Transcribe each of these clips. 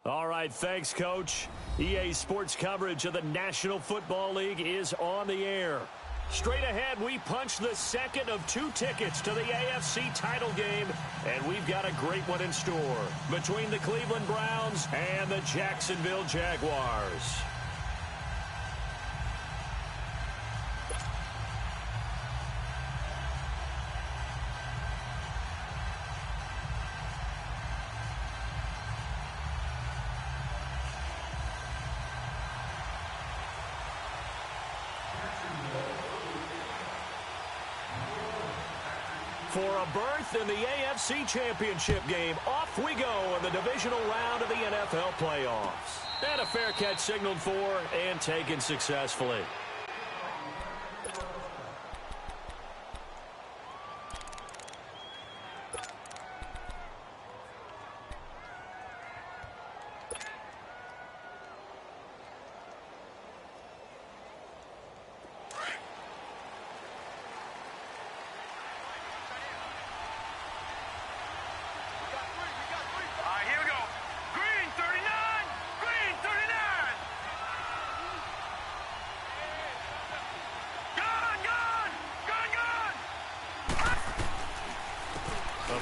All right, thanks, Coach. EA Sports coverage of the National Football League is on the air. Straight ahead, we punch the second of 2 tickets to the AFC title game, and we've got a great one in store between the Cleveland Browns and the Jacksonville Jaguars. For a berth in the AFC Championship game, off we go in the divisional round of the NFL playoffs. And a fair catch signaled for and taken successfully.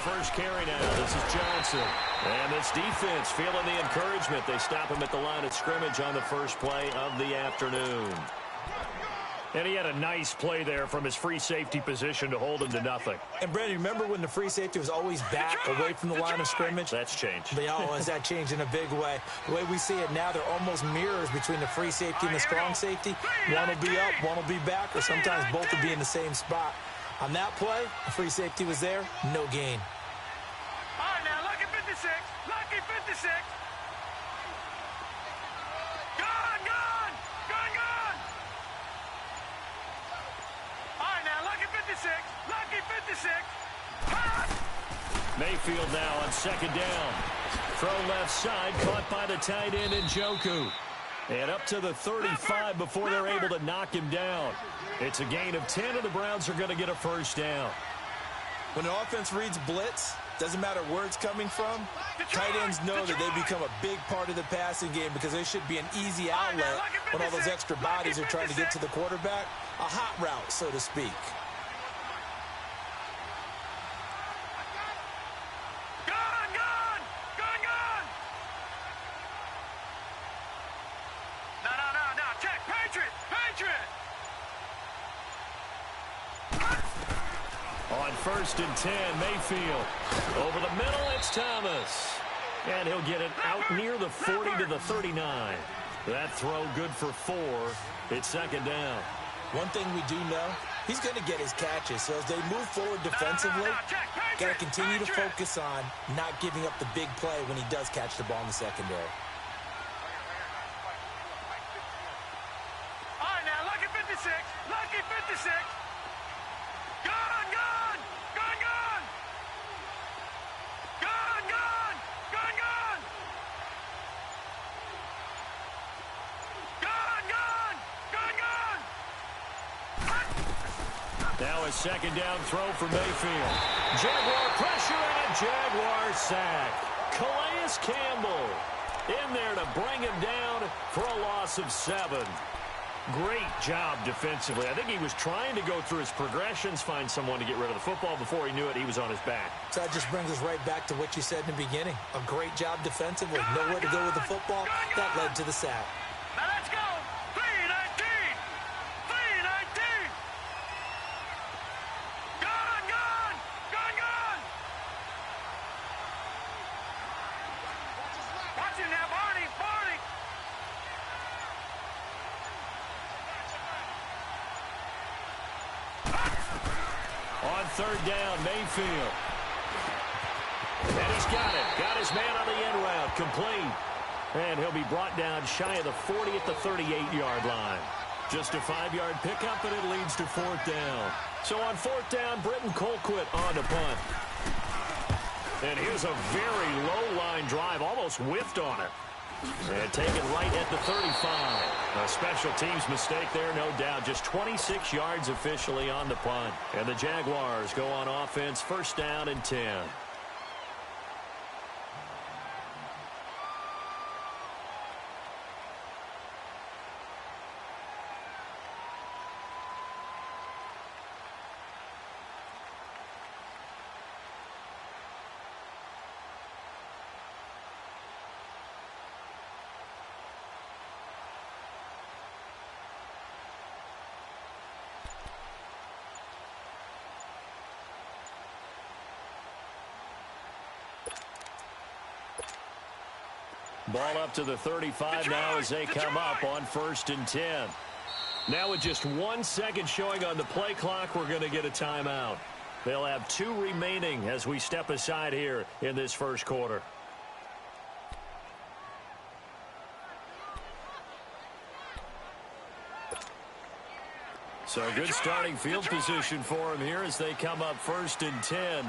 First carry now. This is Johnson. And this defense feeling the encouragement. They stop him at the line of scrimmage on the first play of the afternoon. And he had a nice play there from his free safety position to hold him to nothing. And, Brandon, remember when the free safety was always back away from the line of scrimmage? That's changed. Has that changed in a big way? The way we see it now, they're almost mirrors between the free safety and the strong safety. One will be up, one will be back, or sometimes both will be in the same spot. On that play, the free safety was there, no gain. All right, now, lucky 56. Lucky 56. Gone. All right, now, lucky 56. Lucky 56. Mayfield now on second down. Throw left side, caught by the tight end Njoku. And up to the 35 before they're able to knock him down. It's a gain of 10, and the Browns are going to get a first down. When an offense reads blitz, doesn't matter where it's coming from, tight ends know that they become a big part of the passing game because they should be an easy outlet when all those extra bodies are trying to get to the quarterback. A hot route, so to speak. First and 10, Mayfield. Over the middle, it's Thomas. And he'll get it out near the 40 to the 39. That throw good for 4. It's second down. One thing we do know, he's going to get his catches. So as they move forward defensively, got to continue to focus on not giving up the big play when he does catch the ball in the secondary. All right, now, lucky 56. Lucky 56. Now a second down throw for Mayfield. Jaguar pressure and a Jaguar sack. Calais Campbell in there to bring him down for a loss of 7. Great job defensively. I think he was trying to go through his progressions, find someone to get rid of the football. Before he knew it, he was on his back. So that just brings us right back to what you said in the beginning. A great job defensively. Nowhere to go with the football. That led to the sack. Now let's go. 319. 319. Gone. Watch him now, Barney. On third down, Mayfield. And he's got it. Got his man on the end route. Complete. And he'll be brought down shy of the 40 at the 38-yard line. Just a 5-yard pickup, and it leads to fourth down. So on fourth down, Britton Colquitt on to punt. And here's a very low-line drive. Almost whiffed on it. And taken right at the 35. A special teams mistake there, no doubt. Just 26 yards officially on the punt. And the Jaguars go on offense, first down and 10. Ball up to the 35 now as they come up on 1st and 10. Now with just 1 second showing on the play clock, we're going to get a timeout. They'll have 2 remaining as we step aside here in this first quarter. So good starting field position for him here as they come up 1st and 10.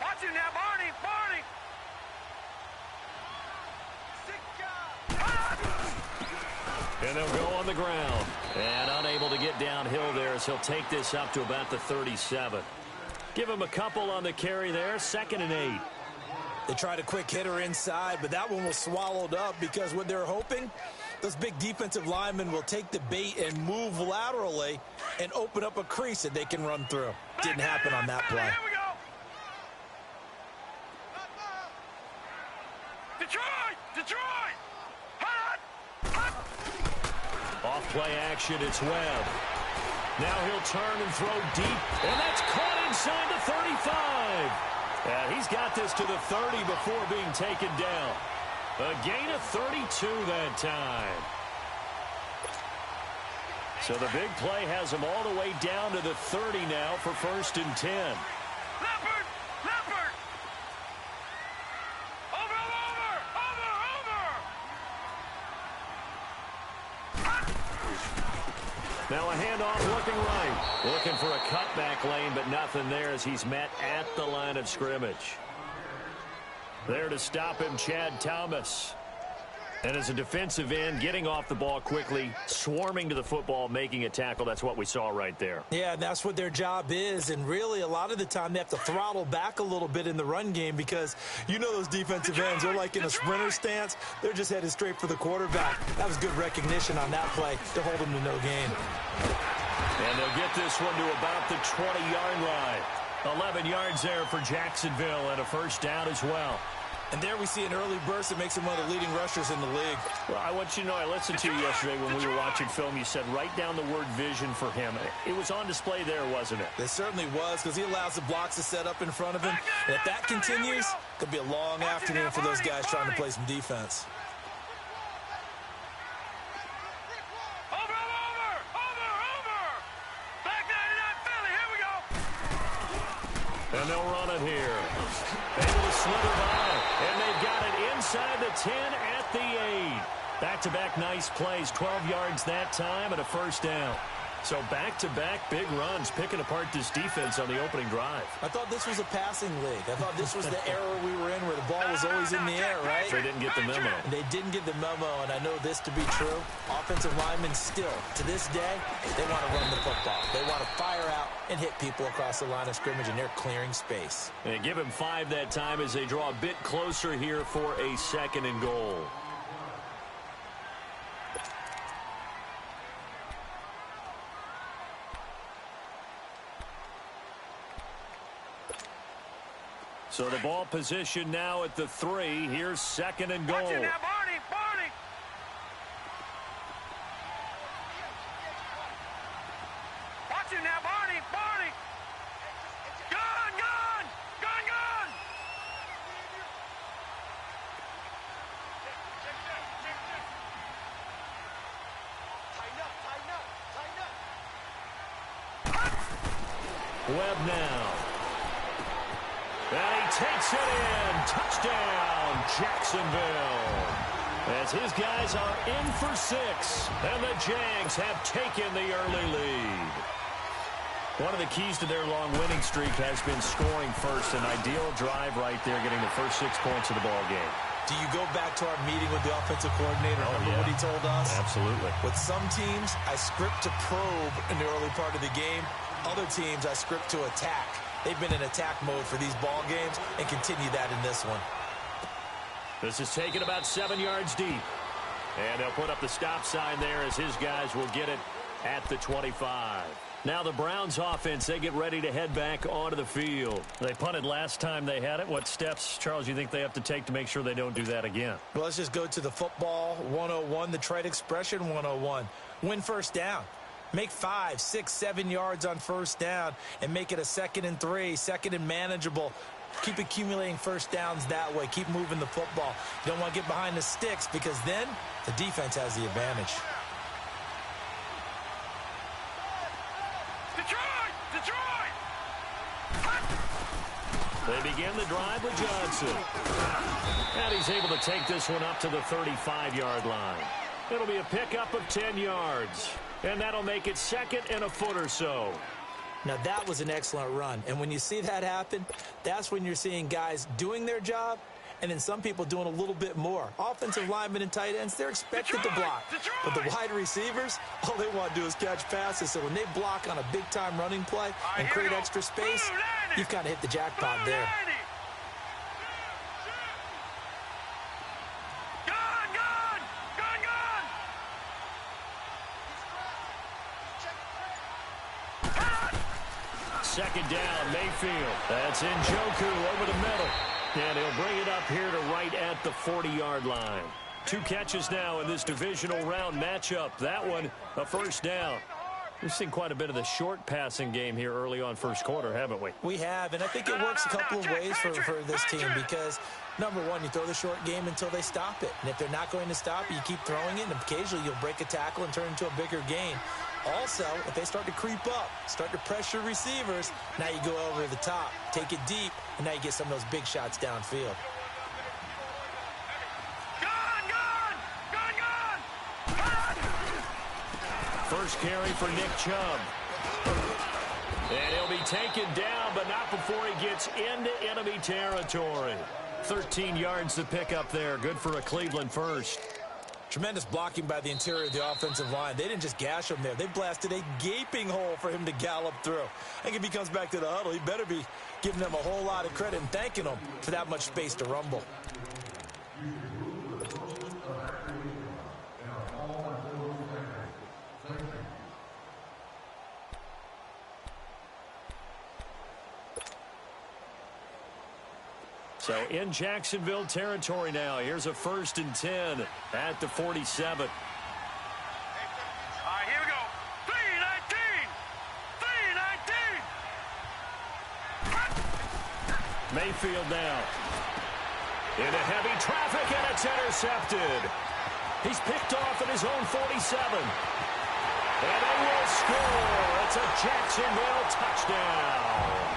Watch him now, Barney, Barney. And they'll go on the ground. And unable to get downhill there as he'll take this up to about the 37. Give him a couple on the carry there. 2nd and 8. They tried a quick hitter inside, but that one was swallowed up because what they're hoping, those big defensive linemen will take the bait and move laterally and open up a crease that they can run through. Didn't happen on that play. Here we go. Detroit! Hot! Off play action, it's Webb. Now he'll turn and throw deep, and that's caught inside the 35. And he's got this to the 30 before being taken down. A gain of 32 that time. So the big play has him all the way down to the 30 now for 1st and 10. Leopard! Over! Now a handoff looking right. Looking for a cutback lane, but nothing there as he's met at the line of scrimmage. There to stop him, Chad Thomas. And as a defensive end, getting off the ball quickly, swarming to the football, making a tackle. That's what we saw right there. Yeah, that's what their job is. And really, a lot of the time, they have to throttle back a little bit in the run game because you know those defensive ends, they're like in a sprinter stance. They're just headed straight for the quarterback. That was good recognition on that play to hold them to no gain. And they'll get this one to about the 20-yard line. 11 yards there for Jacksonville and a 1st down as well. And there we see an early burst that makes him one of the leading rushers in the league. Well, I want you to know, I listened to you yesterday when we were watching film. You said write down the word vision for him. It was on display there, wasn't it? It certainly was because he allows the blocks to set up in front of him. And if that continues, it could be a long afternoon for those guys trying to play some defense. Back 99 Philly, here we go. And they'll run it here. Able to slither by, and they've got it inside the 10 at the 8. Back-to-back nice plays, 12 yards that time and a 1st down. So back-to-back big runs, picking apart this defense on the opening drive. I thought this was a passing league. I thought this was the era we were in where the ball was always in the air, right? They didn't get the memo. They didn't get the memo, and I know this to be true. Offensive linemen still, to this day, they want to run the football. They want to fire out and hit people across the line of scrimmage, and they're clearing space. And give him 5 that time as they draw a bit closer here for a 2nd and goal. So the ball position now at the 3. Here's 2nd and goal. Watch it now, Barney! Watch it now, Barney! Gun! Webb now. And he takes it in. Touchdown, Jacksonville. As his guys are in for 6. And the Jags have taken the early lead. One of the keys to their long winning streak has been scoring first. An ideal drive right there, getting the first 6 points of the ball game. Do you go back to our meeting with the offensive coordinator? Remember what he told us? Absolutely. With some teams, I script to probe in the early part of the game. Other teams, I script to attack. They've been in attack mode for these ball games and continue that in this one. This is taken about 7 yards deep. And they'll put up the stop sign there as his guys will get it at the 25. Now the Browns offense, they get ready to head back onto the field. They punted last time they had it. What steps, Charles, you think they have to take to make sure they don't do that again? Well, let's just go to the football 101, the trite expression 101. Win first down. Make 5, 6, 7 yards on first down and make it a 2nd and 3, 2nd and manageable. Keep accumulating first downs that way. Keep moving the football. You don't want to get behind the sticks because then the defense has the advantage. They begin the drive with Johnson. And he's able to take this one up to the 35-yard line. It'll be a pickup of 10 yards. And that'll make it 2nd and a foot or so. Now, that was an excellent run. And when you see that happen, that's when you're seeing guys doing their job and then some people doing a little bit more. Offensive linemen and tight ends, they're expected to block. But the wide receivers, all they want to do is catch passes. So when they block on a big-time running play and create extra space, you've kind of hit the jackpot there. Second down, Mayfield. That's Njoku over the middle. And he'll bring it up here to right at the 40-yard line. 2 catches now in this divisional round matchup. That one, a first down. We've seen quite a bit of the short passing game here early on first quarter, haven't we? We have, and I think it works a couple of ways for this team because, number one, you throw the short game until they stop it. And if they're not going to stop it, you keep throwing it, and occasionally you'll break a tackle and turn it into a bigger gain. Also, if they start to creep up, start to pressure receivers, now you go over the top, take it deep, and now you get some of those big shots downfield. First carry for Nick Chubb. And he'll be taken down, but not before he gets into enemy territory. 13 yards to pick up there. Good for a Cleveland first. Tremendous blocking by the interior of the offensive line. They didn't just gash him there. They blasted a gaping hole for him to gallop through. I think if he comes back to the huddle, he better be giving them a whole lot of credit and thanking them for that much space to rumble. So in Jacksonville territory now. Here's a 1st and 10 at the 47. All right, here we go. 3-19. 3-19. Mayfield now. Into heavy traffic, and it's intercepted. He's picked off at his own 47. And they will score. It's a Jacksonville touchdown.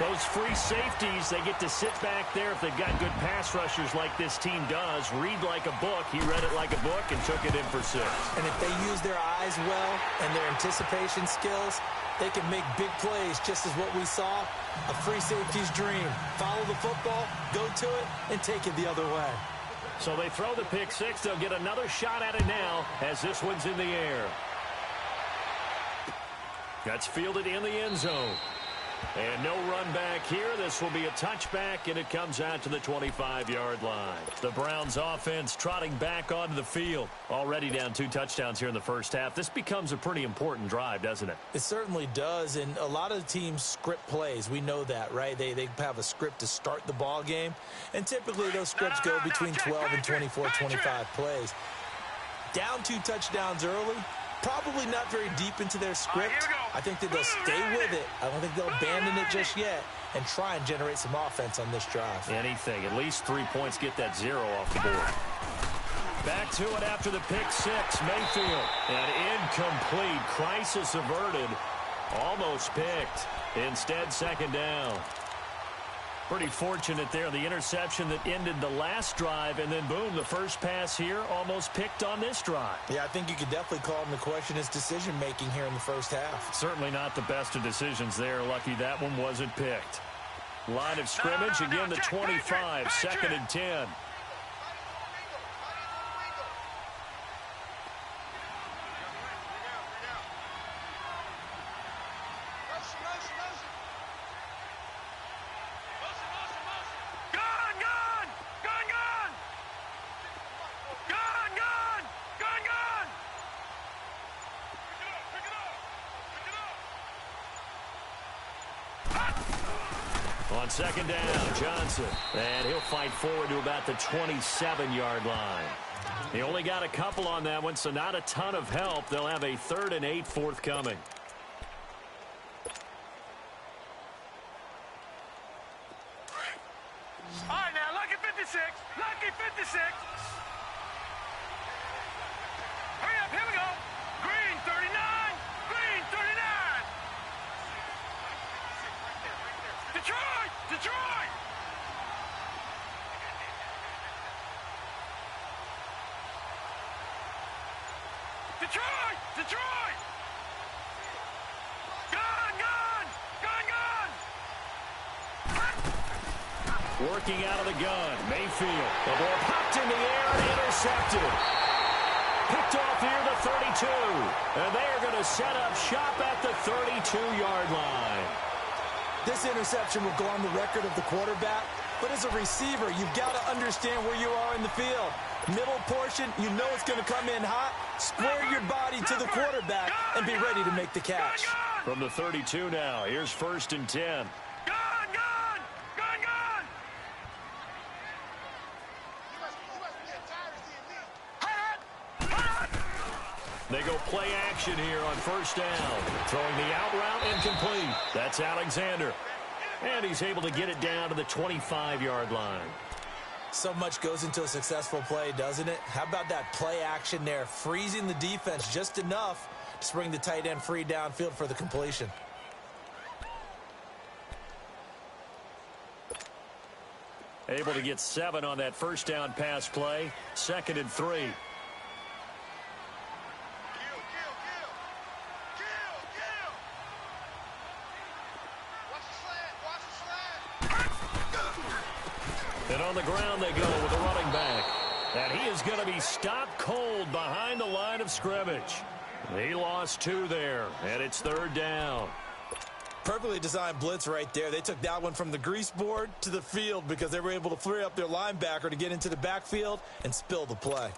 Those free safeties, they get to sit back there if they've got good pass rushers like this team does. Read like a book. He read it like a book and took it in for 6. And if they use their eyes well and their anticipation skills, they can make big plays, just as what we saw, a free safety's dream. Follow the football, go to it, and take it the other way. So they throw the pick 6. They'll get another shot at it now as this one's in the air. That's fielded in the end zone. And no run back here. This will be a touchback, and it comes out to the 25-yard line. The Browns offense trotting back onto the field. Already down 2 touchdowns here in the first half. This becomes a pretty important drive, doesn't it? It certainly does, and a lot of the teams script plays. We know that, right? They have a script to start the ball game, and typically those scripts go between 12 and 24, 25 plays. Down 2 touchdowns early. Probably not very deep into their script. I think that they'll stay with it. I don't think they'll abandon it just yet and try and generate some offense on this drive. Anything. At least 3 points. Get that 0 off the board. Back to it after the pick 6. Mayfield. And incomplete. Crisis averted. Almost picked. Instead, 2nd down. Pretty fortunate there. The interception that ended the last drive, and then boom, the first pass here almost picked on this drive. Yeah, I think you could definitely call him to question his decision-making here in the first half. Certainly not the best of decisions there. Lucky that one wasn't picked. Line of scrimmage, again the 25, 2nd and 10. On 2nd down, Johnson. And he'll fight forward to about the 27-yard line. He only got a couple on that one, so not a ton of help. They'll have a 3rd and 8 forthcoming. All right, now, lucky 56. Lucky 56. Hurry up, here we go. Green 39. Green 39. Detroit! Detroit! Detroit! Detroit! Gun! Gun! Gun! Gun! Working out of the gun, Mayfield. The ball popped in the air and intercepted. Picked off here the 32. And they are going to set up shop at the 32-yard line. This interception will go on the record of the quarterback, but as a receiver, you've got to understand where you are in the field. Middle portion, you know it's going to come in hot. Square your body to the quarterback and be ready to make the catch. From the 32 now, here's 1st and 10. Gun! Gun! Gun! Gun! They go play action here on 1st down. Throwing the out route incomplete. That's Alexander. And he's able to get it down to the 25-yard line. So much goes into a successful play, doesn't it? How about that play action there? Freezing the defense just enough to bring the tight end free downfield for the completion. Able to get 7 on that 1st down pass play. 2nd and 3. And on the ground they go with a running back. And he is going to be stopped cold behind the line of scrimmage. He lost 2 there, and it's 3rd down. Perfectly designed blitz right there. They took that one from the grease board to the field because they were able to free up their linebacker to get into the backfield and spill the play.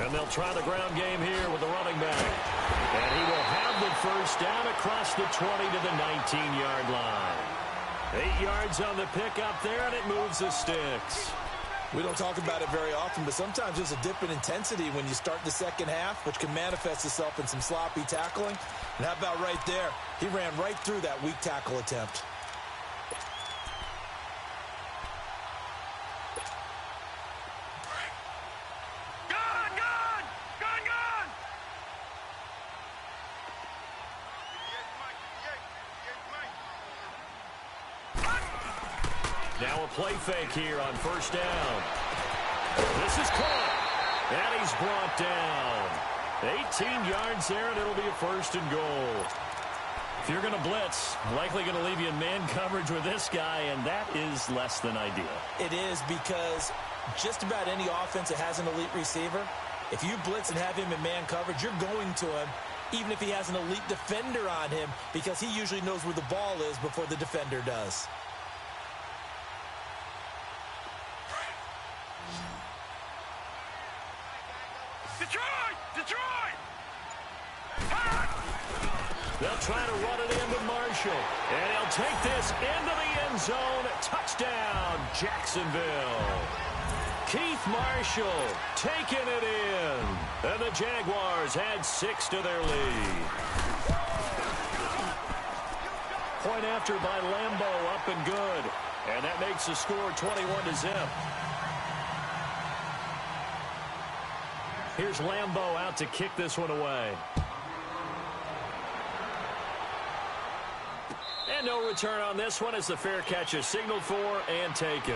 And they'll try the ground game here with the running back. And he will have the 1st down across the 20 to the 19-yard line. 8 yards on the pickup there, and it moves the sticks. We don't talk about it very often, but sometimes there's a dip in intensity when you start the second half, which can manifest itself in some sloppy tackling. And how about right there? He ran right through that weak tackle attempt. Now a play fake here on 1st down. This is caught. And he's brought down. 18 yards there, and it'll be a 1st and goal. If you're going to blitz, likely going to leave you in man coverage with this guy, and that is less than ideal. It is, because just about any offense that has an elite receiver, if you blitz and have him in man coverage, you're going to him, even if he has an elite defender on him, because he usually knows where the ball is before the defender does. Detroit! Detroit! They'll try to run it into Marshall. And he'll take this into the end zone. Touchdown, Jacksonville. Keith Marshall taking it in. And the Jaguars add 6 to their lead. Point after by Lambeau, up and good. And that makes the score 21-0. Here's Lambeau out to kick this one away. And no return on this one as the fair catch is signaled for and taken.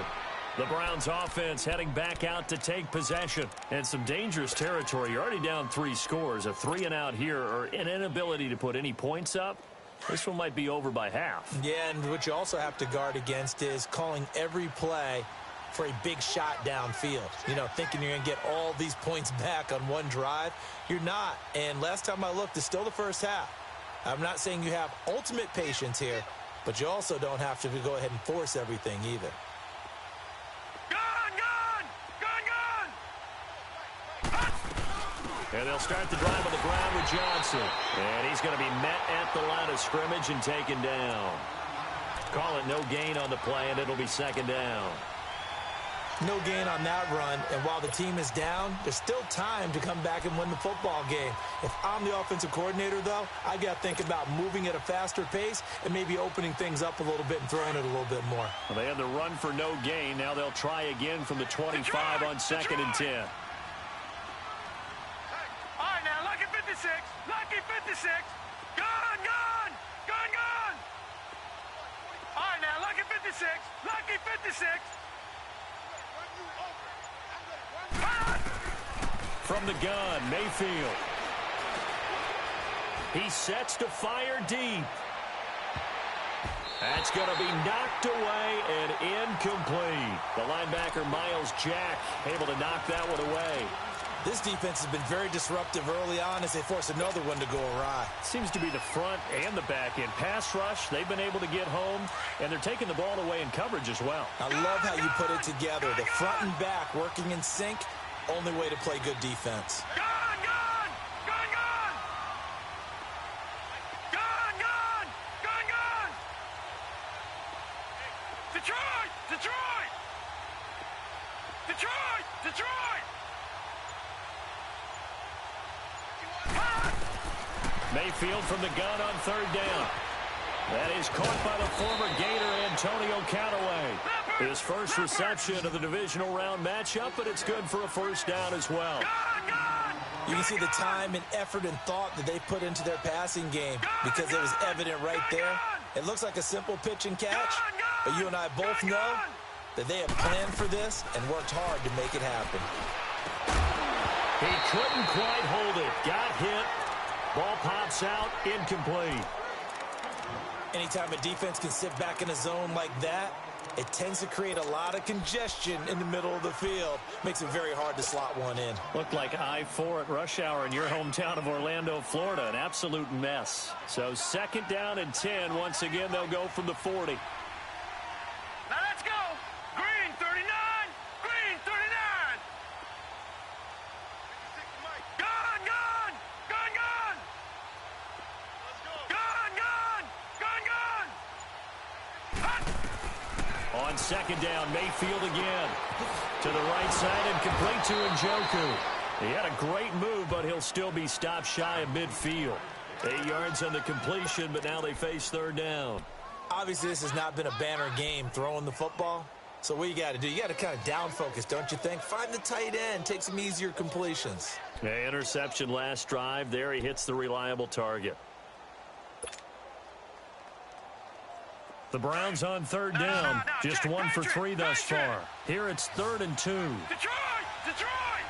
The Browns offense heading back out to take possession. And some dangerous territory. You're already down 3 scores. A 3-and-out here, or an inability to put any points up. This one might be over by half. Yeah, and what you also have to guard against is calling every play for a big shot downfield. You know, thinking you're going to get all these points back on one drive. You're not. And last time I looked, it's still the first half. I'm not saying you have ultimate patience here, but you also don't have to go ahead and force everything either. And they'll start the drive on the ground with Johnson. And he's going to be met at the line of scrimmage and taken down. Call it no gain on the play, and it'll be second down. No gain on that run, and while the team is down, there's still time to come back and win the football game. If I'm the offensive coordinator, though, I got to think about moving at a faster pace and maybe opening things up a little bit and throwing it a little bit more. Well, they had the run for no gain. Now they'll try again from the 25 on second and 10. All right, now, lucky 56. Lucky 56. Gone, gone. Gone, gone. All right, now, lucky 56. Lucky 56. From the gun, Mayfield. He sets to fire deep. That's going to be knocked away and incomplete. The linebacker, Miles Jack, able to knock that one away. This defense has been very disruptive early on as they force another one to go awry. Seems to be the front and the back end. Pass rush, they've been able to get home, and they're taking the ball away in coverage as well. I love how you put it together. The front and back working in sync, only way to play good defense. Gone, gone. Gone, gone. Gone, gone. Gone, gone. Detroit. Detroit. Detroit. Detroit. Mayfield from the gun on third down. That is caught by the former Gator, Antonio Callaway. His first reception of the divisional round matchup, but it's good for a first down as well. You can see the time and effort and thought that they put into their passing game because it was evident right there. It looks like a simple pitch and catch, but you and I both know that they have planned for this and worked hard to make it happen. He couldn't quite hold it. Got hit. Ball pops out, incomplete. Anytime a defense can sit back in a zone like that, it tends to create a lot of congestion in the middle of the field. Makes it very hard to slot one in. Looked like I-4 at rush hour in your hometown of Orlando, Florida. An absolute mess. So second down and 10. Once again, they'll go from the 40. Now let's go. Green 39. Green 39. Gone, gone. Gone, gone. Gone, gone. Gone, gone. Hot. On second down, Mayfield again. To the right side and complete to Njoku. He had a great move, but he'll still be stopped shy of midfield. 8 yards on the completion, but now they face third down. Obviously, this has not been a banner game throwing the football. So what you got to do, you got to kind of down focus, don't you think? Find the tight end, take some easier completions. Yeah, interception last drive. There he hits the reliable target. The Browns on third down. Just 1 for 3 thus far. Here it's 3rd and 2. Detroit! Detroit!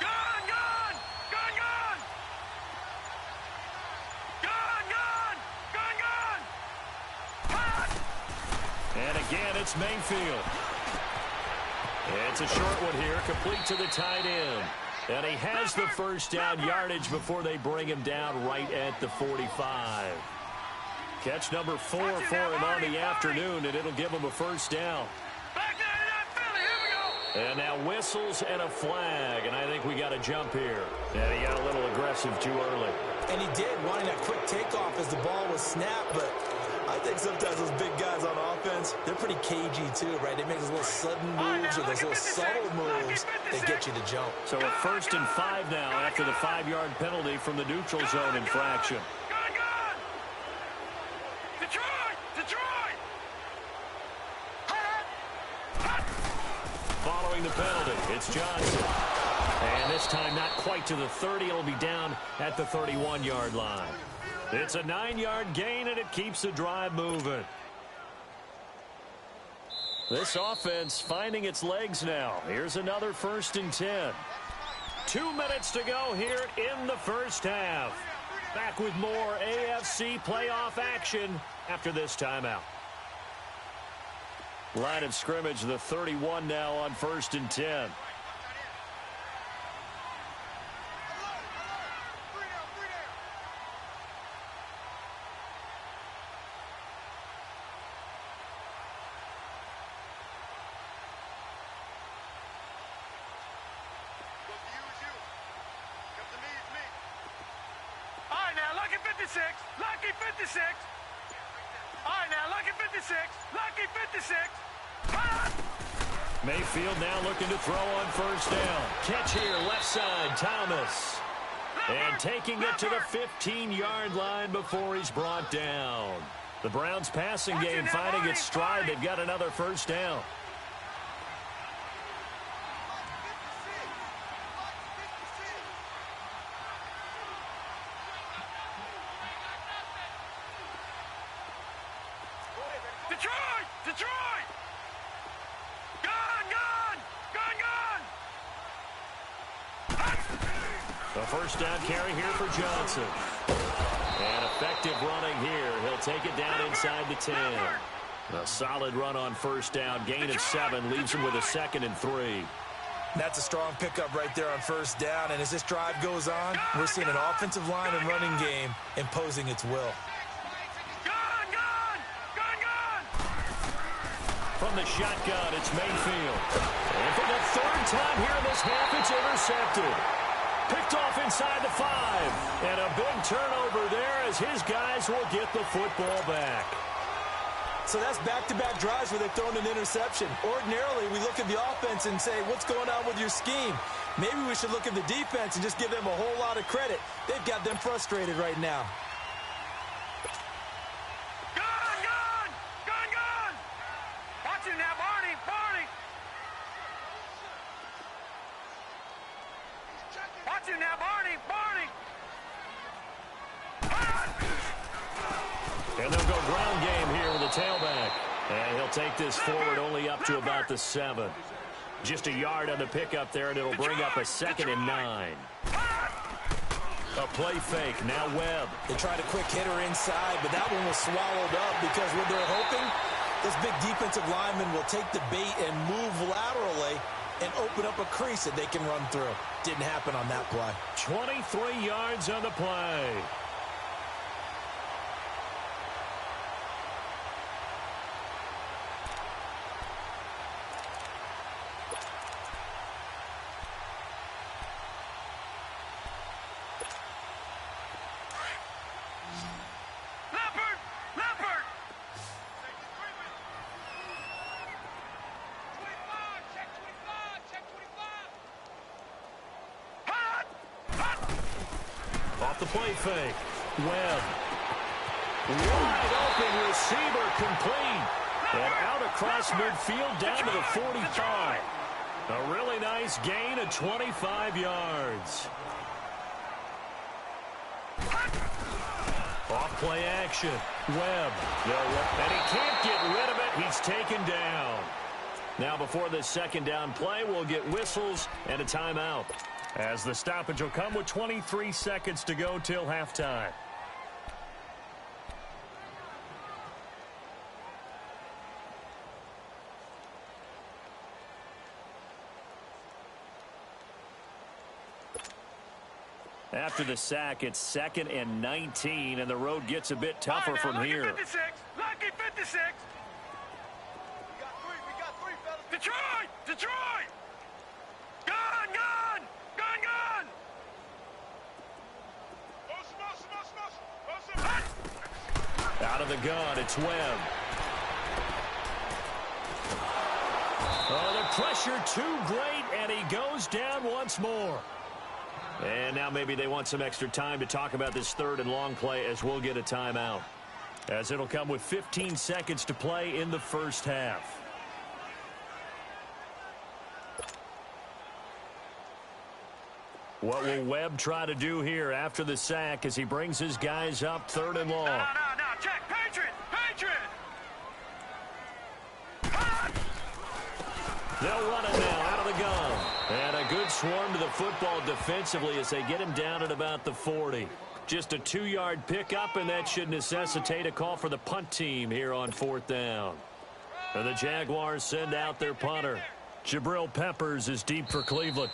Gone, gone! Gone, gone! Gone, gone! Gone, gone! Hot! And again, it's Mayfield. It's a short one here, complete to the tight end. And he has the first down yardage before they bring him down right at the 45. Catch number 4 for him on the afternoon, and it'll give him a first down. Back 99 Philly, here we go! And now whistles and a flag, and I think we got a jump here. And he got a little aggressive too early. And he did, wanting a quick takeoff as the ball was snapped, but I think sometimes those big guys on offense, they're pretty cagey too, right? They make those little sudden moves or those little subtle moves that get you to jump. So a 1st and 5 now after the 5-yard penalty from the neutral zone infraction. Gone, gone! Detroit! Detroit! Hot! Hot! Following the penalty, it's Johnson. And this time not quite to the 30. It'll be down at the 31-yard line. It's a 9-yard gain, and it keeps the drive moving. This offense finding its legs now. Here's another 1st and 10. 2 minutes to go here in the first half. Back with more AFC playoff action after this timeout. Line of scrimmage, the 31 now on 1st and 10. 56. Lucky 56. All right, now, lucky 56. Lucky 56. Mayfield now looking to throw on first down. Catch here, left side, Thomas. And taking it to the 15-yard line before he's brought down. The Browns passing game finding its stride. They've got another first down. Detroit! Detroit! Gone! Gone! Gone! Gone! A first down carry here for Johnson. And effective running here. He'll take it down inside the 10. A solid run on first down. Gain of 7 leaves him with a 2nd and 3. That's a strong pickup right there on first down. And as this drive goes on, we're seeing an offensive line and running game imposing its will. From the shotgun, it's Mayfield. And for the 3rd time here in this half, it's intercepted. Picked off inside the 5. And a big turnover there as his guys will get the football back. So that's back-to-back drives where they've thrown an interception. Ordinarily, we look at the offense and say, what's going on with your scheme? Maybe we should look at the defense and just give them a whole lot of credit. They've got them frustrated right now. Now, Barney! Barney! Watch it now, Barney! Barney! And they'll go ground game here with the tailback. And he'll take this forward only up to about the 7. Just a yard on the pickup there, and it'll bring up a 2nd and 9. A play fake, now Webb. They tried a quick hitter inside, but that one was swallowed up because what they're hoping, this big defensive lineman will take the bait and move laterally and open up a crease that they can run through. Didn't happen on that play. 23 yards on the play. The play fake. Webb. Wide open receiver complete. And out across midfield down to the 45. A really nice gain of 25 yards. Off play action. Webb. And he can't get rid of it. He's taken down. Now before this 2nd down play, we'll get whistles and a timeout, as the stoppage will come with 23 seconds to go till halftime. After the sack, it's 2nd and 19, and the road gets a bit tougher from here. Lucky 56. Lucky 56. We got three, fellas. Detroit! Detroit! Gone! Gone! Gone! Gone! Out of the gun, it's Webb. Oh, the pressure too great, and he goes down once more. And now maybe they want some extra time to talk about this 3rd and long play, as we'll get a timeout, as it'll come with 15 seconds to play in the first half. What will Webb try to do here after the sack as he brings his guys up 3rd and long? No, check. Patriot! Patriot! They'll run it now out of the gun. And a good swarm to the football defensively as they get him down at about the 40. Just a 2-yard pickup, and that should necessitate a call for the punt team here on 4th down. And the Jaguars send out their punter. Jabril Peppers is deep for Cleveland.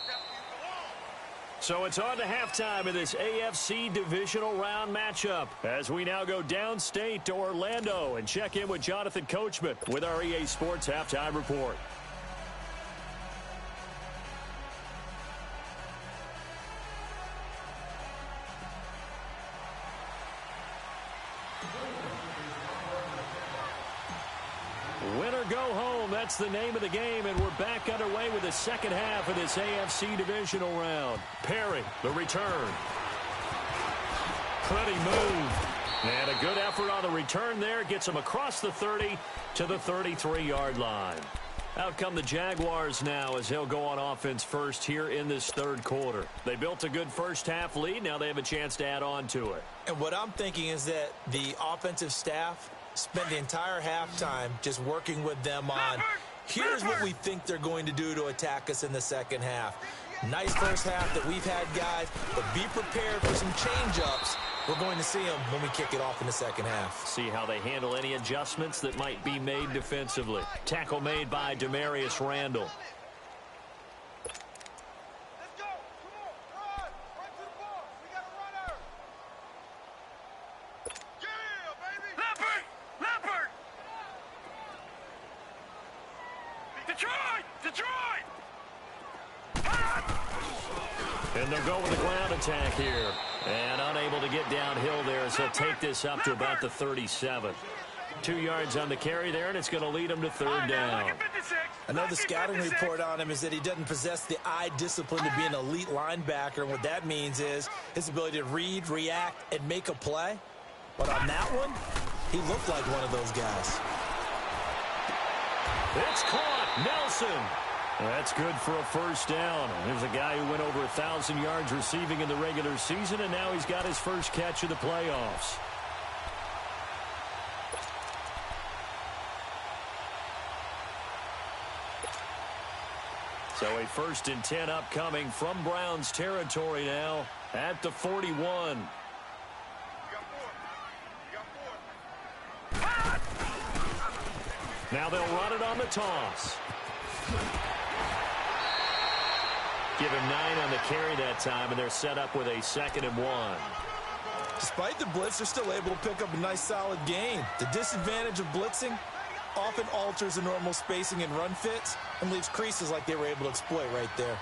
So it's on to halftime in this AFC divisional round matchup, as we now go downstate to Orlando and check in with Jonathan Coachman with our EA Sports Halftime Report. go home. That's the name of the game, and we're back underway with the second half of this AFC divisional round. Perry, the return. Pretty move. And a good effort on the return there. Gets him across the 30 to the 33-yard line. Out come the Jaguars now as he'll go on offense first here in this third quarter. They built a good first-half lead. Now they have a chance to add on to it. And what I'm thinking is that the offensive staff spent the entire halftime just working with them on, here's what we think they're going to do to attack us in the second half. Nice first half that we've had, guys, but be prepared for some change-ups. We're going to see them when we kick it off in the second half. See how they handle any adjustments that might be made defensively. Tackle made by Demarius Randall. Let's go. Come on. Run to the ball. We got a runner. Yeah, baby. Leopard. Detroit. And they'll go with the ground attack here. And unable to get downhill there as he'll take this up to about the 37. 2 yards on the carry there, and it's going to lead him to third down. I know the scouting report on him is that he doesn't possess the eye discipline to be an elite linebacker. And what that means is his ability to read, react, and make a play. But on that one, he looked like one of those guys. It's caught. Nelson. That's good for a first down. There's a guy who went over 1,000 yards receiving in the regular season, and now he's got his first catch of the playoffs. So a 1st and 10 upcoming from Browns territory now at the 41. Now they'll run it on the toss. Give him 9 on the carry that time, and they're set up with a 2nd and 1. Despite the blitz, they're still able to pick up a nice, solid gain. The disadvantage of blitzing often alters the normal spacing and run fits and leaves creases like they were able to exploit right there.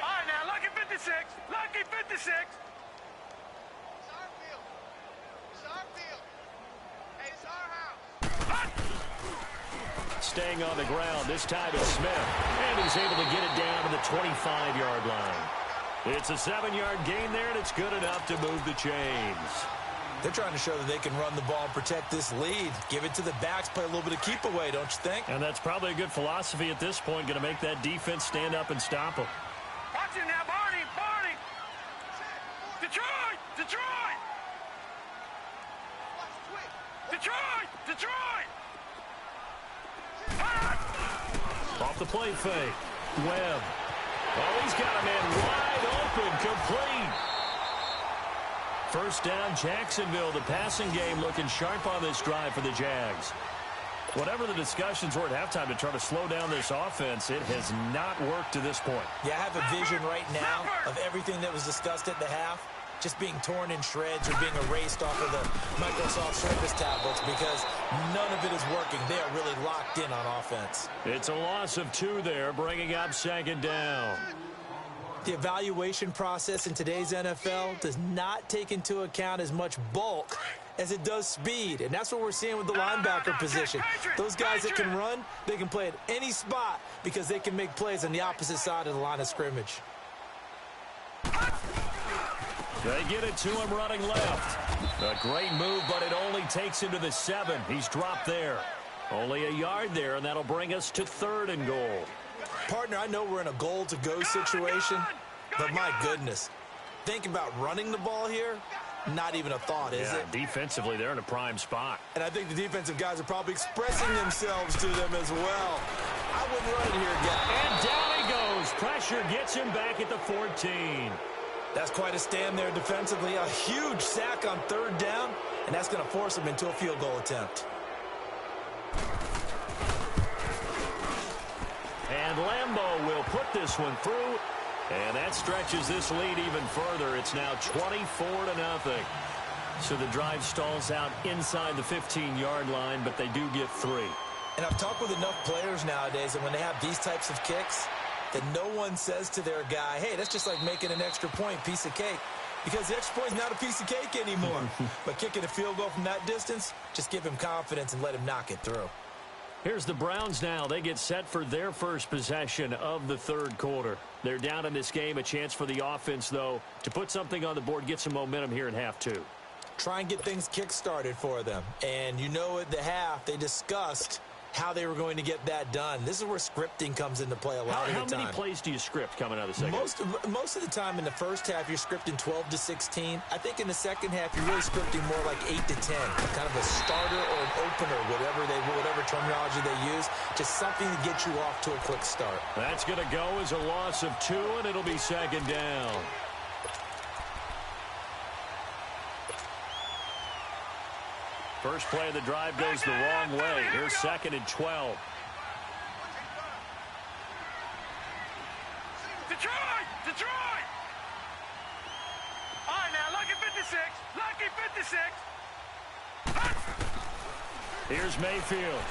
All right, now, lucky 56. Lucky 56. Staying on the ground, this time it's Smith. And he's able to get it down to the 25-yard line. It's a 7-yard gain there, and it's good enough to move the chains. They're trying to show that they can run the ball and protect this lead. Give it to the backs, play a little bit of keep away, don't you think? And that's probably a good philosophy at this point, going to make that defense stand up and stop them. Watch it now, Barney. Detroit. Off the play fake. Webb. Oh, he's got a man wide open, complete. First down, Jacksonville. The passing game looking sharp on this drive for the Jags. Whatever the discussions were at halftime to try to slow down this offense, it has not worked to this point. Yeah, I have a vision right now of everything that was discussed at the half just being torn in shreds or being erased off of the Microsoft Surface tablets because none of it is working. They are really locked in on offense. It's a loss of 2 there, bringing up 2nd down. The evaluation process in today's NFL does not take into account as much bulk as it does speed, and that's what we're seeing with the linebacker position. Those guys that can run, they can play at any spot because they can make plays on the opposite side of the line of scrimmage. They get it to him running left. A great move, but it only takes him to the 7. He's dropped there. Only a yard there, and that'll bring us to 3rd and goal. Partner, I know we're in a goal-to-go situation, but my goodness, think about running the ball here. Not even a thought, is it? Defensively, they're in a prime spot. And I think the defensive guys are probably expressing themselves to them as well. I wouldn't run it here again. And down he goes. Pressure gets him back at the 14. That's quite a stand there defensively. A huge sack on 3rd down, and that's going to force him into a field goal attempt. And Lambeau will put this one through, and that stretches this lead even further. It's now 24-0. So the drive stalls out inside the 15-yard line, but they do get 3. And I've talked with enough players nowadays, and when they have these types of kicks, that no one says to their guy, hey, that's just like making an extra point, piece of cake. Because the extra point is not a piece of cake anymore. But kicking a field goal from that distance, just give him confidence and let him knock it through. Here's the Browns now. They get set for their first possession of the third quarter. They're down in this game. A chance for the offense, though, to put something on the board, get some momentum here in half two. Try and get things kick-started for them. And you know at the half, they discussed how they were going to get that done. This is where scripting comes into play a lot of the time. How many plays do you script coming out of the second? Most of the time in the first half, you're scripting 12 to 16. I think in the second half, you're really scripting more like 8 to 10. Kind of a starter or an opener, whatever terminology they use. Just something to get you off to a quick start. That's going to go as a loss of 2, and it'll be second down. First play of the drive goes the wrong way. Here's second and 12. Detroit! All right, now, lucky 56. Lucky 56. Here's Mayfield.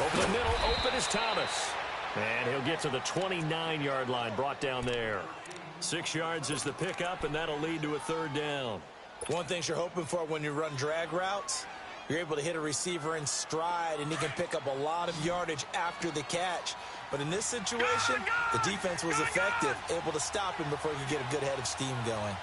Over the middle, open is Thomas. And he'll get to the 29-yard line, brought down there. 6 yards is the pickup, and that'll lead to a third down. One thing you're hoping for when you run drag routes, you're able to hit a receiver in stride, and he can pick up a lot of yardage after the catch. But in this situation, the defense was effective, able to stop him before he could get a good head of steam going.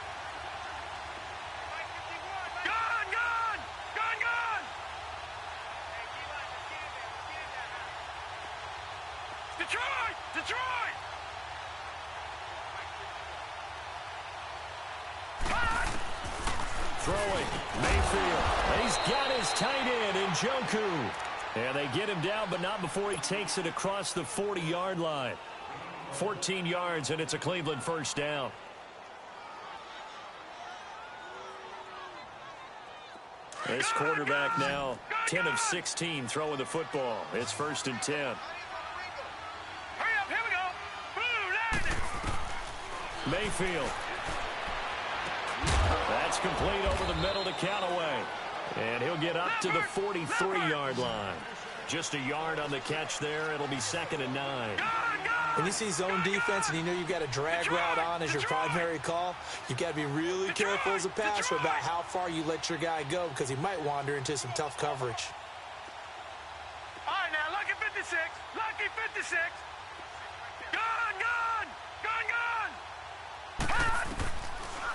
Detroit! Throwing, Mayfield. He's got his tight end in Njoku. And they get him down, but not before he takes it across the 40-yard line. 14 yards, and it's a Cleveland first down. This quarterback now 10 of 16 throwing the football. It's first and 10. Hurry up, here we go. Boom, Mayfield. That's complete over the middle to Callaway. And he'll get up to the 43-yard line. Just a yard on the catch there. It'll be second and 9. When you see zone defense and you know you've got a drag route on as your primary call, you've got to be really careful as a passer about how far you let your guy go because he might wander into some tough coverage. All right, now, lucky 56. Lucky 56. Gone!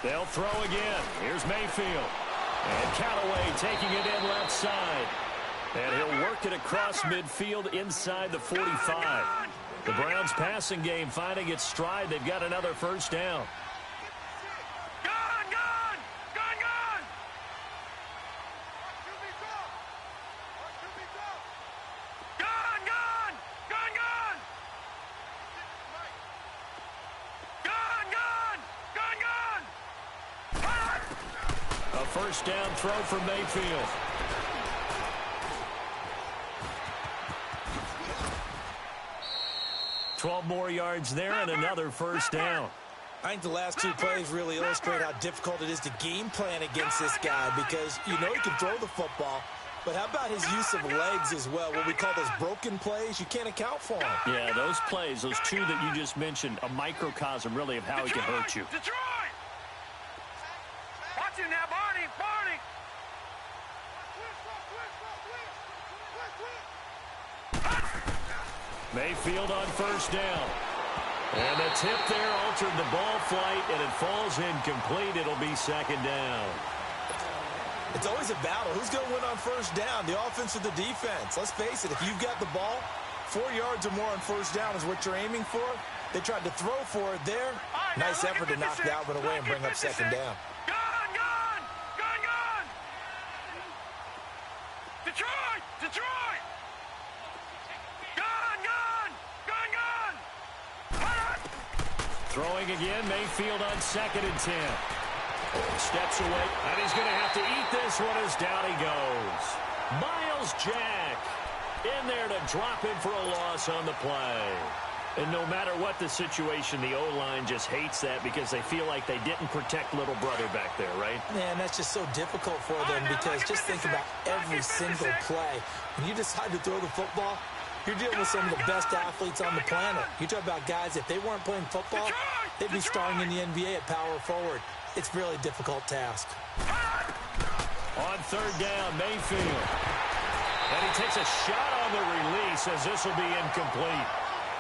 They'll throw again. Here's Mayfield. And Callaway taking it in left side. And he'll work it across midfield inside the 45. The Browns passing game finding its stride. They've got another first down. A first down throw for Mayfield. $12 more yards there and another first down. I think the last two plays really illustrate how difficult it is to game plan against this guy because you know he can throw the football, but how about his use of legs as well? What we call those broken plays, you can't account for them. Yeah, those plays, those two that you just mentioned, a microcosm really of how he can hurt you. Detroit! Watch him now, Barney! Mayfield on first down. And the tip there altered the ball flight, and it falls incomplete. It'll be second down. It's always a battle. Who's going to win on first down, the offense or the defense? Let's face it, if you've got the ball, 4 yards or more on first down is what you're aiming for. They tried to throw for it there. Nice effort to knock Dalvin away and bring up second down. Gone! Detroit! Throwing again, Mayfield on second and 10. Steps away, and he's going to have to eat this one as down he goes. Miles Jack in there to drop him for a loss on the play. And no matter what the situation, the O-line just hates that because they feel like they didn't protect little brother back there, right? Man, that's just so difficult for them because just think about every single play. When you decide to throw the football, You're dealing with some of the best athletes on the planet. You talk about guys, if they weren't playing football, they'd be starring in the NBA at power forward. It's a really difficult task. On third down, Mayfield. And he takes a shot on the release as this will be incomplete.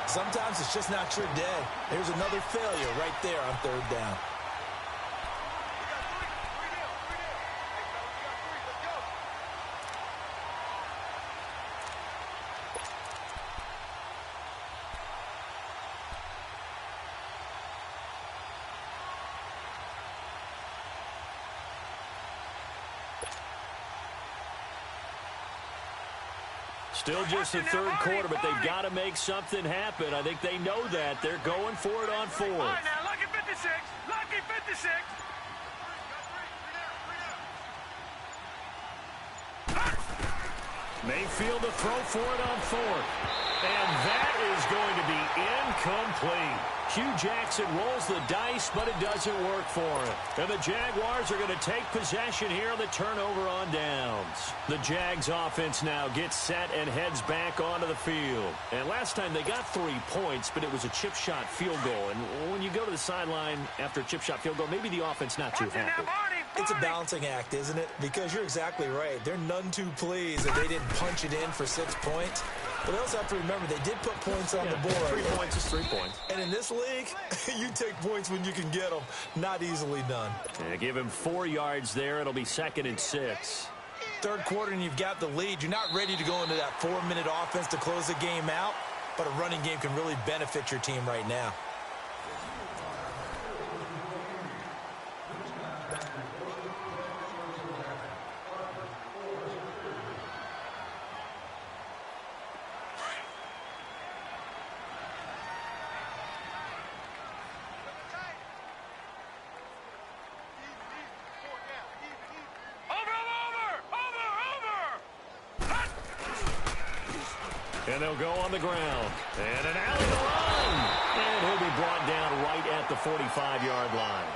Sometimes it's just not your day. There's another failure right there on third down. Still just the third quarter, but they've got to make something happen. I think they know that. They're going for it on fourth. All right, now, lucky 56. Lucky 56. Mayfield to throw for it on fourth. And that is going to be incomplete. Hugh Jackson rolls the dice, but it doesn't work for him. And the Jaguars are going to take possession here on the turnover on downs. The Jags offense now gets set and heads back onto the field. And last time they got 3 points, but it was a chip shot field goal. And when you go to the sideline after a chip shot field goal, maybe the offense not too happy. It's a balancing act, isn't it? Because you're exactly right. They're none too pleased that they didn't punch it in for 6 points. But they also have to remember they did put points on the board. 3 points is 3 points. And in this league, you take points when you can get them. Not easily done. Yeah, give him 4 yards there. It'll be 2nd and 6. Third quarter and you've got the lead. You're not ready to go into that 4-minute offense to close the game out. But a running game can really benefit your team right now. And they'll go on the ground. And an alley to run. And he'll be brought down right at the 45-yard line.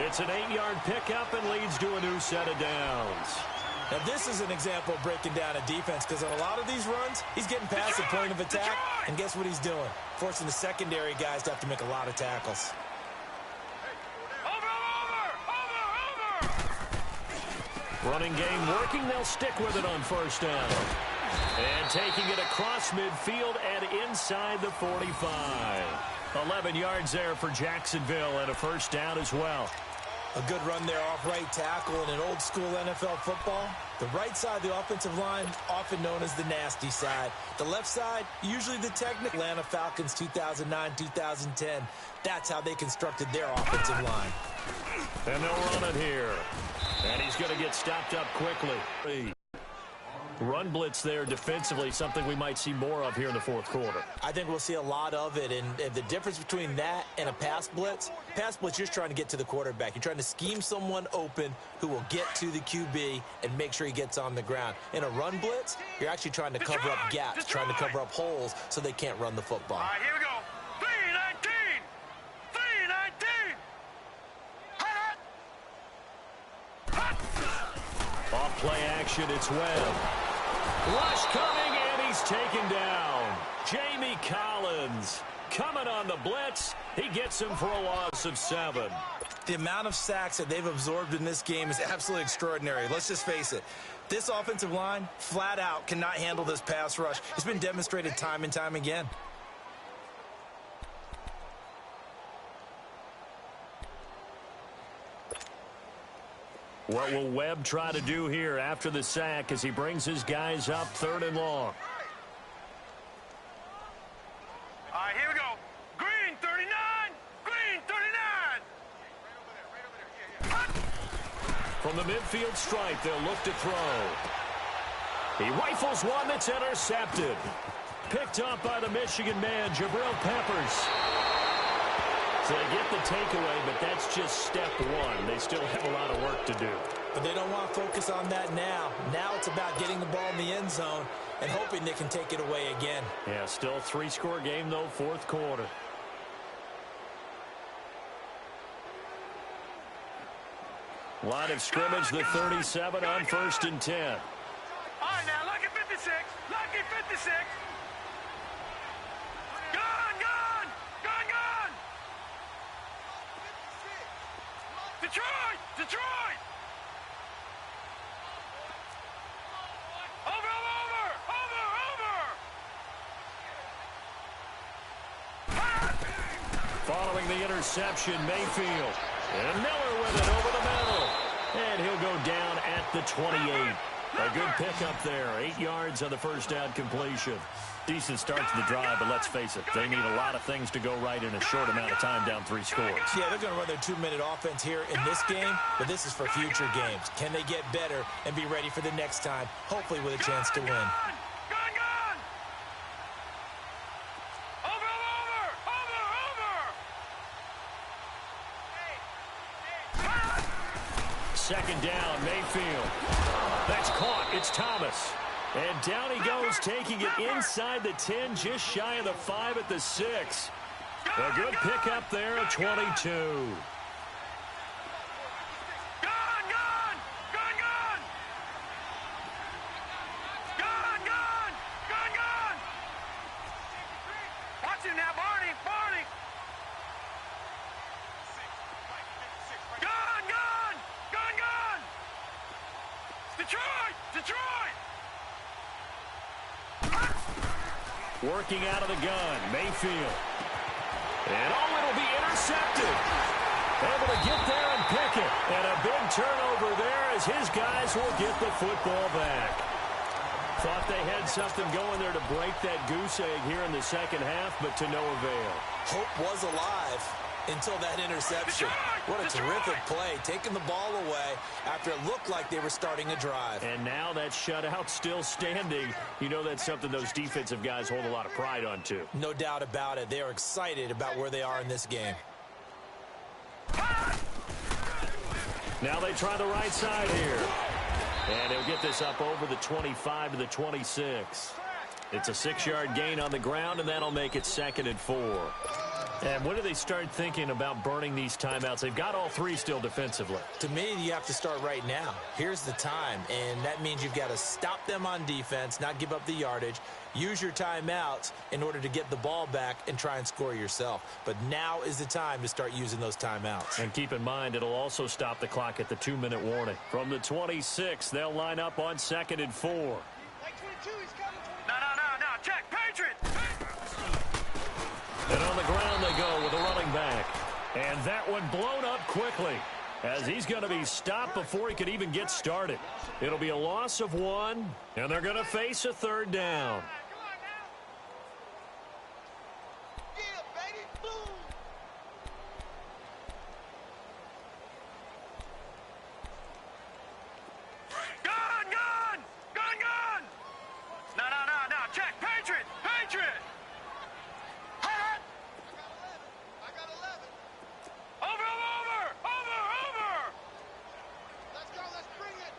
It's an 8-yard pickup and leads to a new set of downs. Now, this is an example of breaking down a defense because on a lot of these runs, he's getting past the point of attack. And guess what he's doing? Forcing the secondary guys to have to make a lot of tackles. Running game working. They'll stick with it on first down. And taking it across midfield and inside the 45. 11 yards there for Jacksonville and a first down as well. A good run there off right tackle in an old-school NFL football. The right side of the offensive line, often known as the nasty side. The left side, usually the technical. Atlanta Falcons 2009-2010. That's how they constructed their offensive line. And they'll run it here. And he's going to get stopped up quickly. Run blitz there defensively, something we might see more of here in the fourth quarter. I think we'll see a lot of it, and the difference between that and a pass blitz, you're just trying to get to the quarterback. You're trying to scheme someone open who will get to the QB and make sure he gets on the ground. In a run blitz, you're actually trying to cover up gaps, trying to cover up holes so they can't run the football. All right, here we go. 3-19. 3-19. Off play action, it's Webb. Rush coming, and he's taken down. Jamie Collins coming on the blitz. He gets him for a loss of 7. The amount of sacks that they've absorbed in this game is absolutely extraordinary. Let's just face it. This offensive line, flat out, cannot handle this pass rush. It's been demonstrated time and time again. What will Webb try to do here after the sack as he brings his guys up 3rd and long? All right, here we go. Green 39. Green 39. From the midfield stripe, they'll look to throw. He rifles one that's intercepted. Picked up by the Michigan man, Jabril Peppers. So they get the takeaway, but that's just step one. They still have a lot of work to do. But they don't want to focus on that now. Now it's about getting the ball in the end zone and hoping they can take it away again. Yeah, still a 3-score game, though, fourth quarter. Line of scrimmage, the 37 on 1st and 10. All right, now, lucky 56. Lucky 56. Gone, gone! Gone, gone! Detroit! Detroit! Over, over! Over, over! Following the interception, Mayfield. And Miller with it over the middle. And he'll go down at the 28. A good pickup there. 8 yards on the first down completion. Decent start to the drive, but let's face it, they need a lot of things to go right in a short amount of time, down 3 scores. Yeah, they're going to run their 2-minute offense here in this game, but this is for future games. Can they get better and be ready for the next time, hopefully with a chance to win? Gone, gone! Over, over! Over, over! Second down, Mayfield. That's caught. It's Thomas. And down he goes, taking it inside the 10, just shy of the 5 at the 6. A good pickup there at 22. Gone, gone! Gone, gone! Gone, gone! Gone, gone! Watch him now, Barney! Barney! Gone, gone! Gone, gone! Detroit! Detroit! Working out of the gun, Mayfield. And it'll be intercepted. Able to get there and pick it. And a big turnover there as his guys will get the football back. Thought they had something going there to break that goose egg here in the second half, but to no avail. Hope was alive until that interception. What a terrific play, taking the ball away after it looked like they were starting a drive. And now that shutout still standing. You know that's something those defensive guys hold a lot of pride on, too. No doubt about it. They are excited about where they are in this game. Now they try the right side here. And he'll get this up over the 25 to the 26. It's a 6-yard gain on the ground, and that'll make it 2nd and 4. And when do they start thinking about burning these timeouts? They've got all 3 still defensively. To me, you have to start right now. Here's the time, and that means you've got to stop them on defense, not give up the yardage, use your timeouts in order to get the ball back and try and score yourself. But now is the time to start using those timeouts. And keep in mind, it'll also stop the clock at the 2-minute warning. From the 26, they'll line up on 2nd and 4. No, check, Patriot! And on the ground they go with a running back. And that one blown up quickly as he's going to be stopped before he could even get started. It'll be a loss of 1, and they're going to face a 3rd down. Gone, gone! Gone, gone! No, check, Patriot! Patriot! I got 11. Over! Let's go, let's bring it!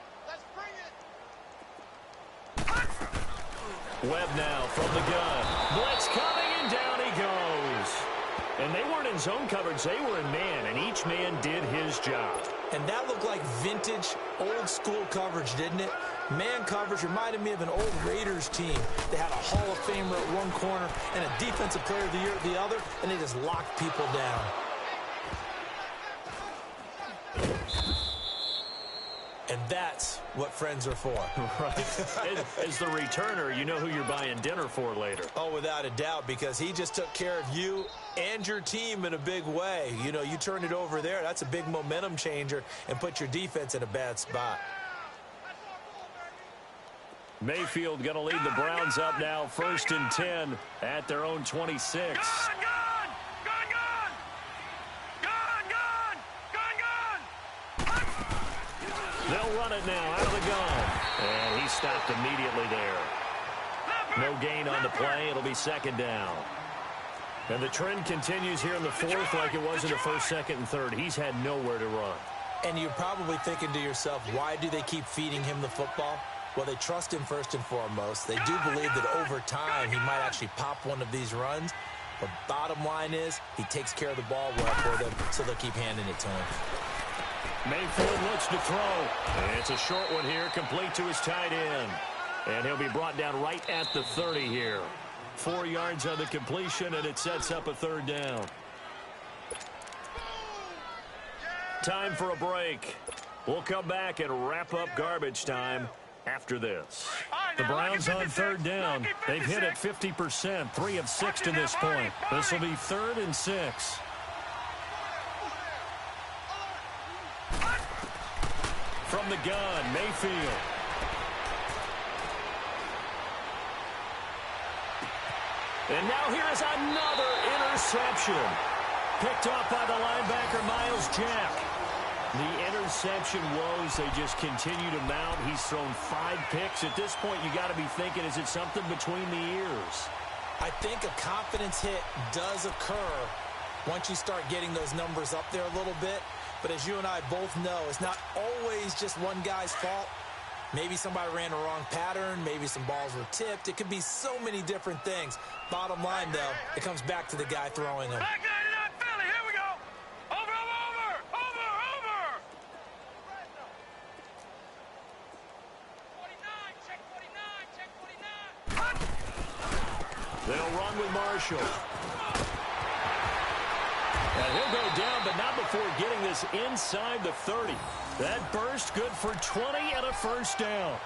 Webb now from the gun. Blitz coming, and down he goes. And they weren't in zone coverage, they were in man, and each man did his job. And that looked like vintage, old-school coverage, didn't it? Man coverage reminded me of an old Raiders team. They had a Hall of Famer at one corner and a Defensive Player of the Year at the other, and they just locked people down. And that's what friends are for. Right. As the returner, you know who you're buying dinner for later. Oh, without a doubt, because he just took care of you and your team in a big way. You know, you turned it over there. That's a big momentum changer and put your defense in a bad spot. Mayfield going to lead the Browns up now, 1st and 10 at their own 26. They'll run it now out of the gun. And he stopped immediately there. No gain on the play. It'll be 2nd down. And the trend continues here in the 4th like it was in the 1st, 2nd, and 3rd. He's had nowhere to run. And you're probably thinking to yourself, why do they keep feeding him the football? Well, they trust him first and foremost. They do believe that over time he might actually pop one of these runs. But bottom line is he takes care of the ball well for them, so they'll keep handing it to him. Mayfield looks to throw. And it's a short one here, complete to his tight end. And he'll be brought down right at the 30 here. 4 yards on the completion, and it sets up a third down. Time for a break. We'll come back and wrap up garbage time after this. The Browns on third down. They've hit it 50%, 3 of 6 to this point. This will be 3rd and 6. From the gun, Mayfield. And now here is another interception. Picked off by the linebacker, Miles Jack. The interception woes, they just continue to mount. He's thrown 5 picks. At this point, you got to be thinking, is it something between the ears? I think a confidence hit does occur once you start getting those numbers up there a little bit. But as you and I both know, it's not always just one guy's fault. Maybe somebody ran the wrong pattern. Maybe some balls were tipped. It could be so many different things. Bottom line, though, it comes back to the guy throwing them. Back 99 Philly, here we go. Over. 49, check 49. They'll run with Marshall. And he'll go down, but not before getting this inside the 30. That burst good for 20 and a first down.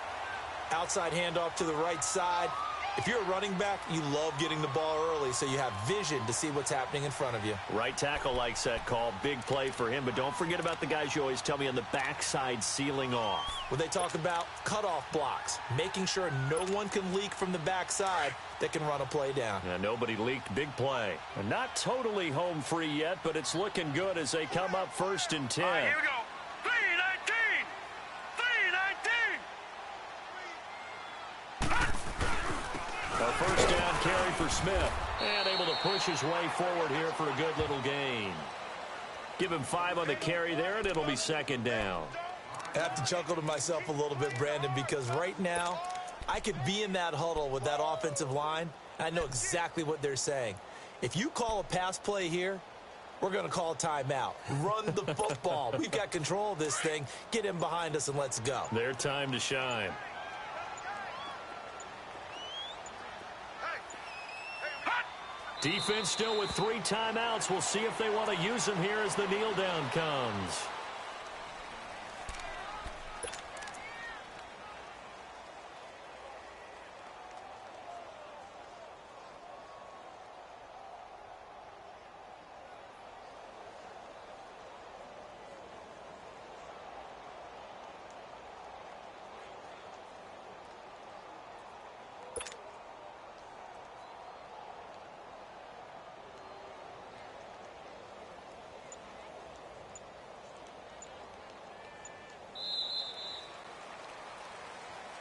Outside handoff to the right side. If you're a running back, you love getting the ball early so you have vision to see what's happening in front of you. Right tackle likes that call. Big play for him, but don't forget about the guys you always tell me on the backside sealing off. When they talk about cutoff blocks, making sure no one can leak from the backside that can run a play down. Yeah, nobody leaked. Big play. And not totally home free yet, but it's looking good as they come up 1st and 10. All right, here we go. 3-19. A first down carry for Smith. And able to push his way forward here for a good little gain. Give him 5 on the carry there, and it'll be 2nd down. I have to chuckle to myself a little bit, Brandon, because right now I could be in that huddle with that offensive line, and I know exactly what they're saying. If you call a pass play here, we're going to call a timeout. Run the football. We've got control of this thing. Get him behind us and let's go. Their time to shine. Defense still with 3 timeouts. We'll see if they want to use them here as the kneel down comes.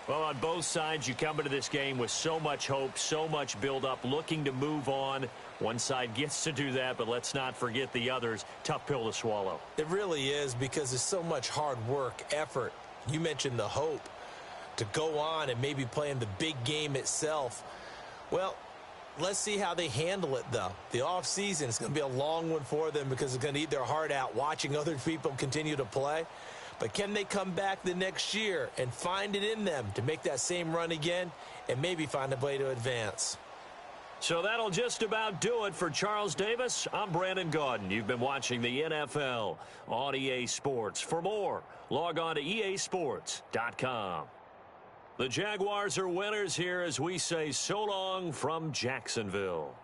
Well, on both sides, you come into this game with so much hope, so much build-up, looking to move on. One side gets to do that, but let's not forget the others. Tough pill to swallow. It really is, because there's so much hard work, effort. You mentioned the hope to go on and maybe play in the big game itself. Well, let's see how they handle it, though. The offseason is going to be a long one for them because it's going to eat their heart out watching other people continue to play. But can they come back the next year and find it in them to make that same run again and maybe find a way to advance? So that'll just about do it for Charles Davis. I'm Brandon Gaudin. You've been watching the NFL on EA Sports. For more, log on to easports.com. The Jaguars are winners here as we say so long from Jacksonville.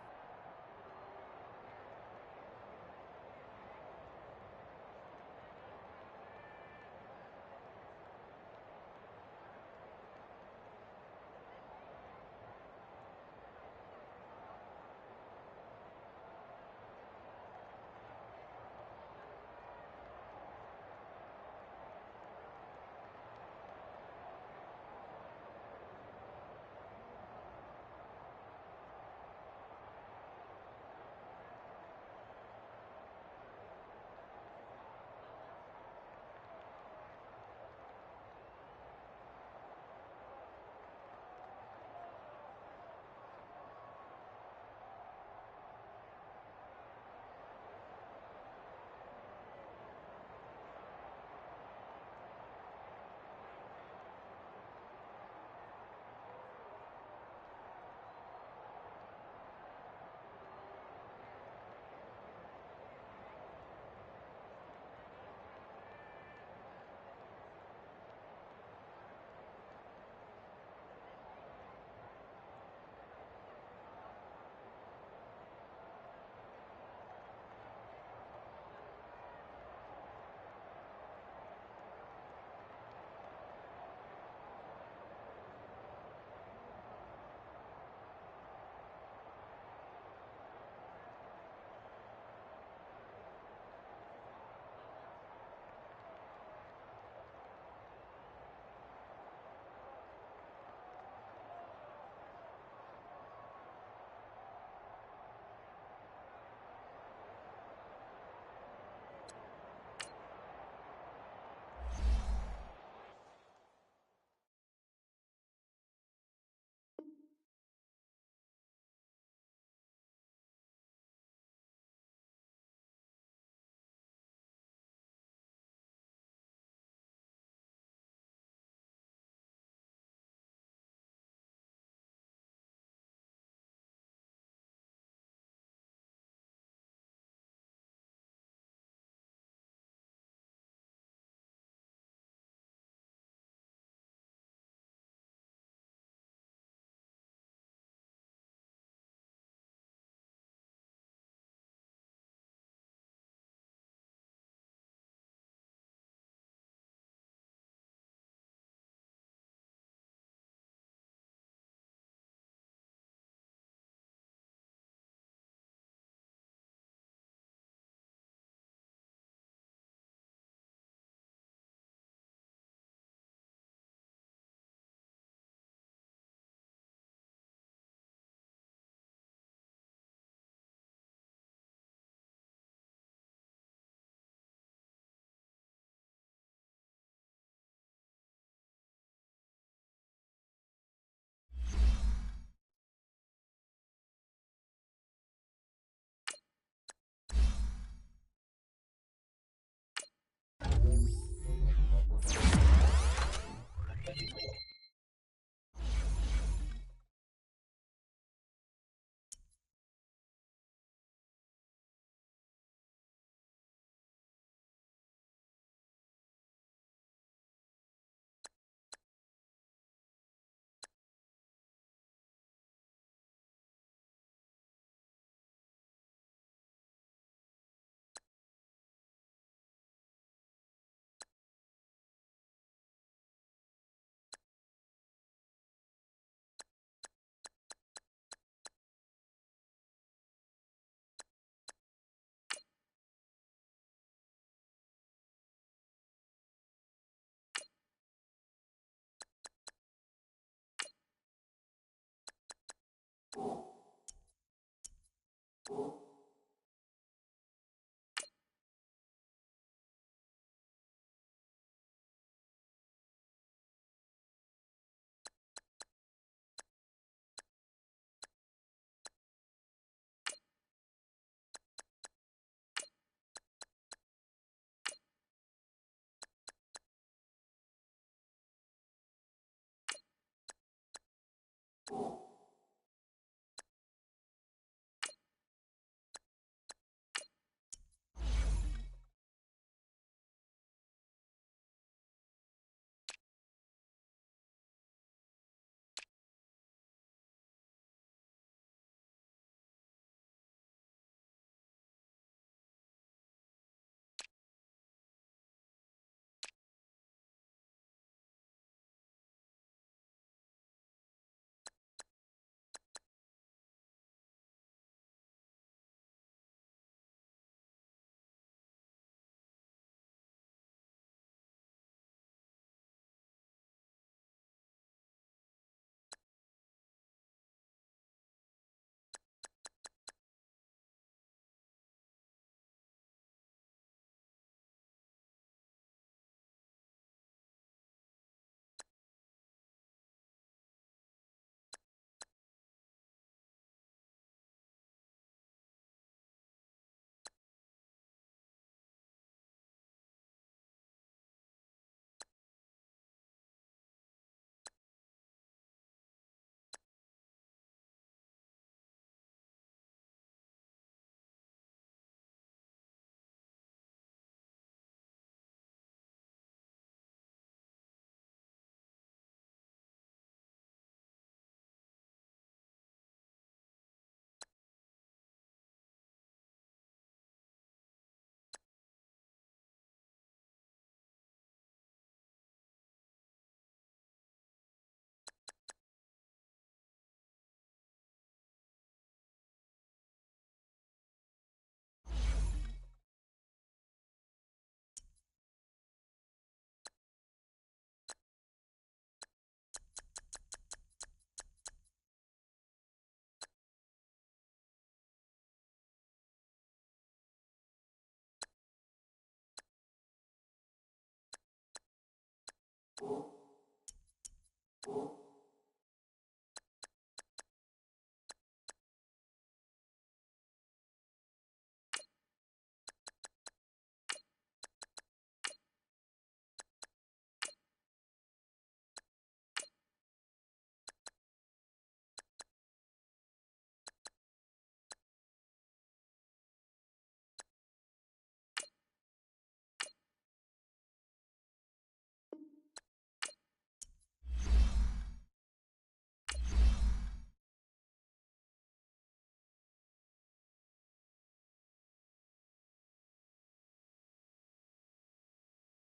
you